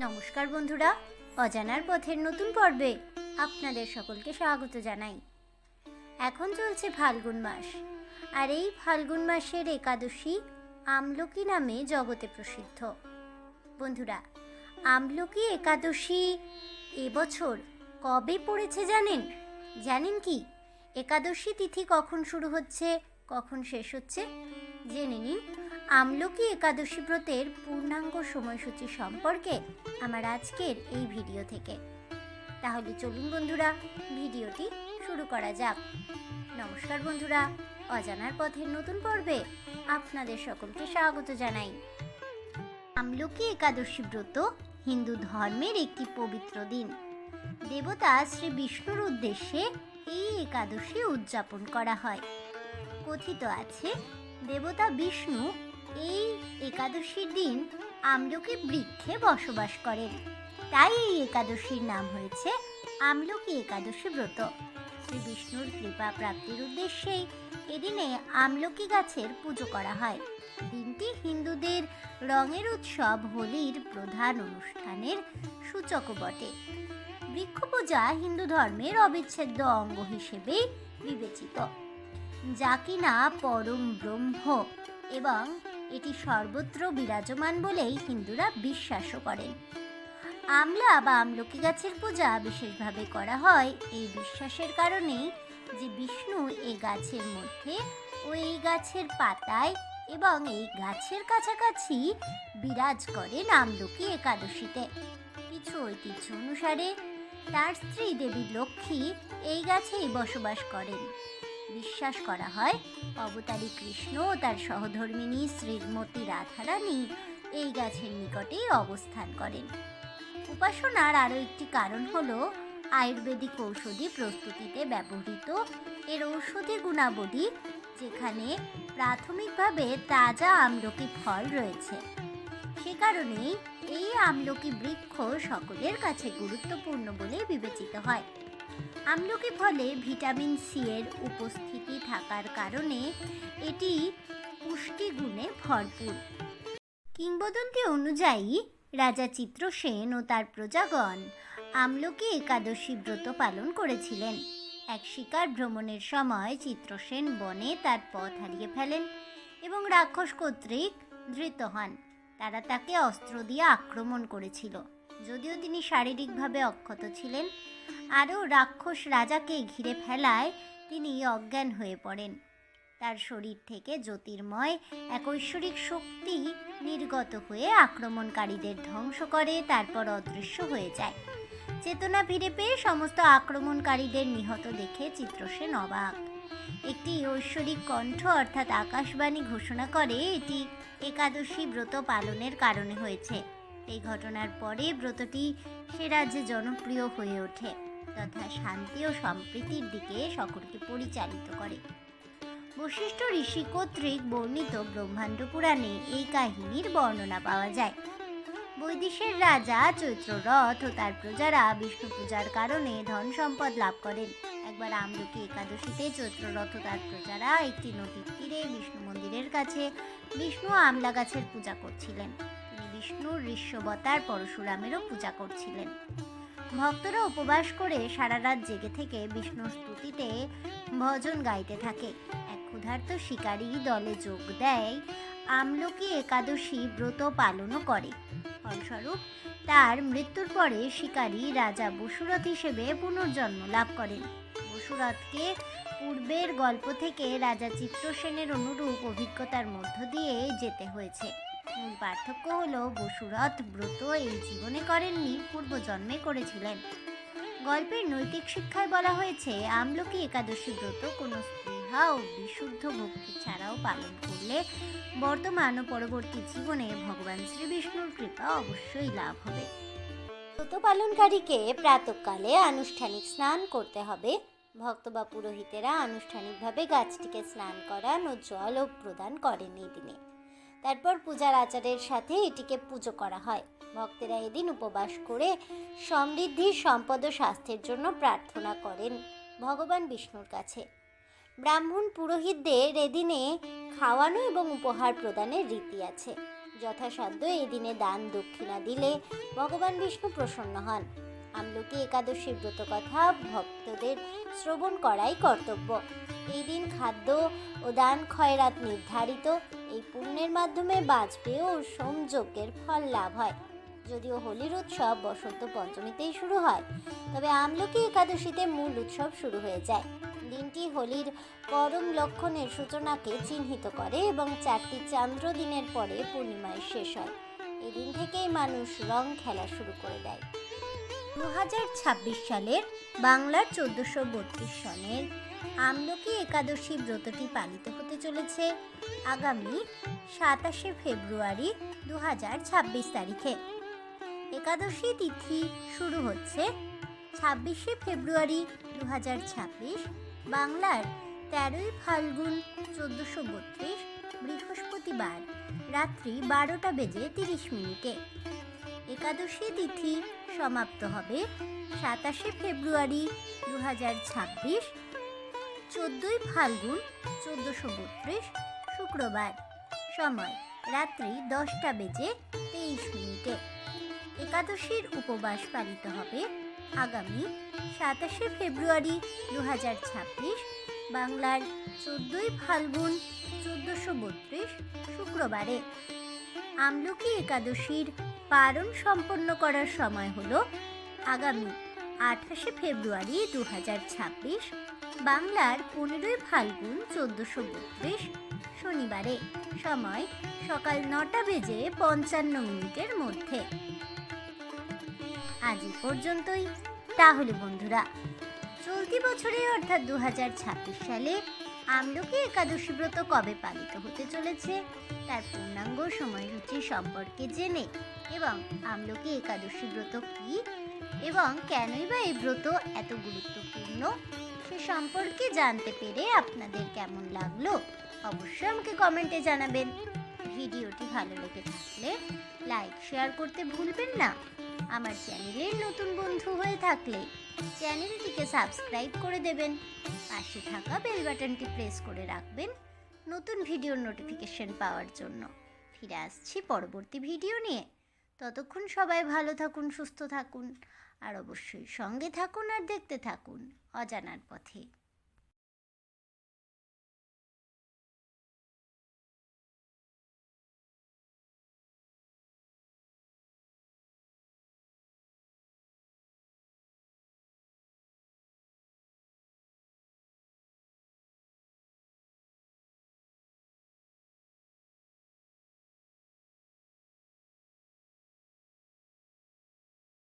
নমস্কার বন্ধুরা, অজানার পথের নতুন পর্বে আপনাদের সকলকে স্বাগত জানাই। এখন চলছে ফাল্গুন মাস, আর এই ফাল্গুন মাসের একাদশী আমলকি নামে জগতে প্রসিদ্ধ। বন্ধুরা, আমলকি একাদশী এবছর কবে পড়েছে জানেন কি? একাদশী তিথি কখন শুরু হচ্ছে, কখন শেষ হচ্ছে জেনে নিন আমলকি একাদশী ব্রতের পূর্ণাঙ্গ সময়সূচি সম্পর্কে আমার আজকের এই ভিডিও থেকে। তাহলে চলুন বন্ধুরা, ভিডিওটি শুরু করা যাক। নমস্কার বন্ধুরা, অজানার পথের নতুন পর্বে আপনাদের সকলকে স্বাগত জানাই। আমলকি একাদশী ব্রত হিন্দু ধর্মের একটি পবিত্র দিন। দেবতা শ্রী বিষ্ণুর উদ্দেশ্যে এই একাদশী উদযাপন করা হয়। কথিত আছে, দেবতা বিষ্ণু এই একাদশীর দিন আমলকি বৃক্ষে বসবাস করেন, তাই এই একাদশীর নাম হয়েছে আমলকি একাদশী ব্রত। শ্রী বিষ্ণুর কৃপা প্রাপ্তির উদ্দেশ্যেই এদিনে আমলকি গাছের পুজো করা হয়। দিনটি হিন্দুদের রঙের উৎসব হোলির প্রধান অনুষ্ঠানের সূচকও বটে। বৃক্ষ পূজা হিন্দু ধর্মের অবিচ্ছেদ্য অঙ্গ হিসেবে বিবেচিত, যা কিনা পরম ব্রহ্ম, এবং এটি সর্বত্র বিরাজমান বলেই হিন্দুরা বিশ্বাসও করেন। আমলা বা আমলকি গাছের পূজা বিশেষভাবে করা হয় এই বিশ্বাসের কারণেই যে বিষ্ণু এই গাছের মধ্যে ও এই গাছের পাতায় এবং এই গাছের কাছাকাছি বিরাজ করেন আমলকি একাদশীতে। কিছু ঐতিহ্য অনুসারে তার স্ত্রী দেবী লক্ষ্মী এই গাছেই বসবাস করেন। বিশ্বাস করা হয় অবতারী কৃষ্ণ ও তার সহধর্মিণী শ্রীমতী রাধারানী এই গাছের নিকটেই অবস্থান করেন। উপাসনার আরও একটি কারণ হল আয়ুর্বেদিক ঔষধি প্রস্তুতিতে ব্যবহৃত এর ঔষধি গুণাবলী, যেখানে প্রাথমিকভাবে তাজা আমলকি ফল রয়েছে। সে কারণেই এই আমলকি বৃক্ষ সকলের কাছে গুরুত্বপূর্ণ বলে বিবেচিত হয়। আমলকি ফলে ভিটামিন সি এর উপস্থিতি থাকার কারণে এটি পুষ্টিগুণে ভরপুর। কিংবদন্তি অনুযায়ী রাজা চিত্রসেন ও তার প্রজাগণ আমলকি একাদশী ব্রত পালন করেছিলেন। এক শিকার ভ্রমণের সময় চিত্রসেন বনে তার পথ হারিয়ে ফেলেন এবং রাক্ষস কর্তৃক ধৃত হন। তারা তাকে অস্ত্র দিয়ে আক্রমণ করেছিল। যদিও তিনি শারীরিকভাবে অক্ষত ছিলেন, আরও রাক্ষস রাজাকে ঘিরে ফেলায় তিনি অজ্ঞান হয়ে পড়েন। তার শরীর থেকে জ্যোতির্ময় এক ঐশ্বরিক শক্তি নির্গত হয়ে আক্রমণকারীদের ধ্বংস করে, তারপর অদৃশ্য হয়ে যায়। চেতনা ফিরে পেয়ে সমস্ত আক্রমণকারীদের নিহত দেখে চিত্রসেন অবাক। একটি ঐশ্বরিক কণ্ঠ অর্থাৎ আকাশবাণী ঘোষণা করে এটি একাদশী ব্রত পালনের কারণে হয়েছে। এই ঘটনার পরে ব্রতটি সে রাজ্যে জনপ্রিয় হয়ে ওঠে তথা শান্তি ও সম্প্রীতির দিকে সকলকে পরিচালিত করে। বশিষ্ঠ ঋষি কর্তৃক বর্ণিত ব্রহ্মাণ্ড পুরাণে এই কাহিনীর বর্ণনা পাওয়া যায়। বৈদিশের রাজা চৈত্ররথ ও তার প্রজারা বিষ্ণু পূজার কারণে ধন সম্পদ লাভ করেন। একবার আমলকি একাদশীতে চৈত্ররথ ও তার প্রজারা একটি নদীর তীরে বিষ্ণু মন্দিরের কাছে বিষ্ণু আমলা গাছের পূজা করছিলেন। তিনি বিষ্ণুর ঋষ্যবতার পরশুরামেরও পূজা করছিলেন। ভক্তরা উপবাস করে সারা রাত জেগে থেকে বিষ্ণুর স্তুতিতে ভজন গাইতে থাকে। এক ক্ষুধার্ত শিকারী দলে যোগ দেয়, আমলকি একাদশী ব্রত পালনও করে। ফলস্বরূপ তার মৃত্যুর পরে শিকারী রাজা বসুরথ হিসেবে পুনর্জন্ম লাভ করেন। বসুরথকে পূর্বের গল্প থেকে রাজা চিত্রসেনের অনুরূপ অভিজ্ঞতার মধ্য দিয়ে যেতে হয়েছে। মূল পার্থক্য হল বসুরথ ব্রত এই জীবনে করেননি, পূর্বজন্মে করেছিলেন। গল্পের নৈতিক শিক্ষায় বলা হয়েছে আমলকি একাদশী ব্রত কোনো স্পৃহা ও বিশুদ্ধ ভক্তি ছাড়াও পালন করলে বর্তমান ও পরবর্তী জীবনে ভগবান শ্রী বিষ্ণুর কৃপা অবশ্যই লাভ হবে। ব্রত পালনকারীকে প্রাতঃকালে আনুষ্ঠানিক স্নান করতে হবে। ভক্ত বা পুরোহিতেরা আনুষ্ঠানিকভাবে গাছটিকে স্নান করান ও জলও প্রদান করেন এই দিনে। তারপর পূজার আচারের সাথে এটিকে পুজো করা হয়। ভক্তেরা এদিন উপবাস করে সমৃদ্ধি, সম্পদ ও স্বাস্থ্যের জন্য প্রার্থনা করেন ভগবান বিষ্ণুর কাছে। ব্রাহ্মণ পুরোহিতদের এদিনে খাওয়ানো এবং উপহার প্রদানের রীতি আছে। যথাসাধ্য এই দিনে দান দক্ষিণা দিলে ভগবান বিষ্ণু প্রসন্ন হন। আমলকি একাদশীর ব্রত কথা ভক্তদের শ্রবণ করাই কর্তব্য। এই দিন খাদ্য ও দান খয়রাত নির্ধারিত। এই পুণ্যের মাধ্যমে বাজপেয় ও সোমযজ্ঞের ফল লাভ হয়। যদিও হোলির উৎসব বসন্ত পঞ্চমীতেই শুরু হয়, তবে আমলকি একাদশীতে মূল উৎসব শুরু হয়ে যায়। দিনটি হোলির পরম লক্ষণের সূচনাকে চিহ্নিত করে এবং 4টি চান্দ্র দিনের পরে পূর্ণিমায় শেষ হয়। এই দিন থেকেই মানুষ রং খেলা শুরু করে দেয়। 2026 সালের বাংলার 1432 সনের আমলকি একাদশী ব্রতটি পালিত হতে চলেছে আগামী 27শে ফেব্রুয়ারি 2026 তারিখে। একাদশী তিথি শুরু হচ্ছে 26শে ফেব্রুয়ারি 2026 বাংলার 13ই ফাল্গুন 1432 বৃহস্পতিবার রাত্রি 12টা বেজে 30 মিনিটে। একাদশী তিথি সমাপ্ত হবে 27শে ফেব্রুয়ারি 2026 14ই ফাল্গুন 1432 শুক্রবার, সময় রাত্রি 10টা বেজে 23 মিনিটে। একাদশীর উপবাস পালিত হবে আগামী 27শে ফেব্রুয়ারি 2026 বাংলার 14ই ফাল্গুন 1432 শুক্রবারে। আমলকি একাদশীর পারণ সম্পন্ন করার সময় হলো আগামী 28শে ফেব্রুয়ারি 2026 বাংলার 15ই ফাল্গুন 1432 শনিবারে, সময় সকাল 9টা বেজে 55 মিনিটের মধ্যে। আজ এই পর্যন্তই। তাহলে বন্ধুরা, চলতি বছরে অর্থাৎ 2026 সালে আমলকি একাদশী ব্রত কবে পালিত হতে চলেছে তার পূর্ণাঙ্গ সময়সূচি সম্পর্কে জেনে এবং আমলকি একাদশী ব্রত কী এবং কেনই বা এই ব্রত এত গুরুত্বপূর্ণ সে সম্পর্কে জানতে পেরে আপনাদের কেমন লাগলো অবশ্যই আমাকে কমেন্টে জানাবেন। ভিডিওটি ভালো লেগে থাকলে লাইক শেয়ার করতে ভুলবেন না। আমার চ্যানেলের নতুন বন্ধু হয়ে থাকলে চ্যানেলটিকে সাবস্ক্রাইব করে দেবেন। পাশে থাকা বেল বাটনটি প্রেস করে রাখবেন নতুন ভিডিওর নোটিফিকেশন পাওয়ার জন্য। ফিরে আসছি পরবর্তী ভিডিও নিয়ে। ততক্ষণ সবাই ভালো থাকুন, সুস্থ থাকুন আর অবশ্যই সঙ্গে থাকুন আর দেখতে থাকুন অজানার পথে।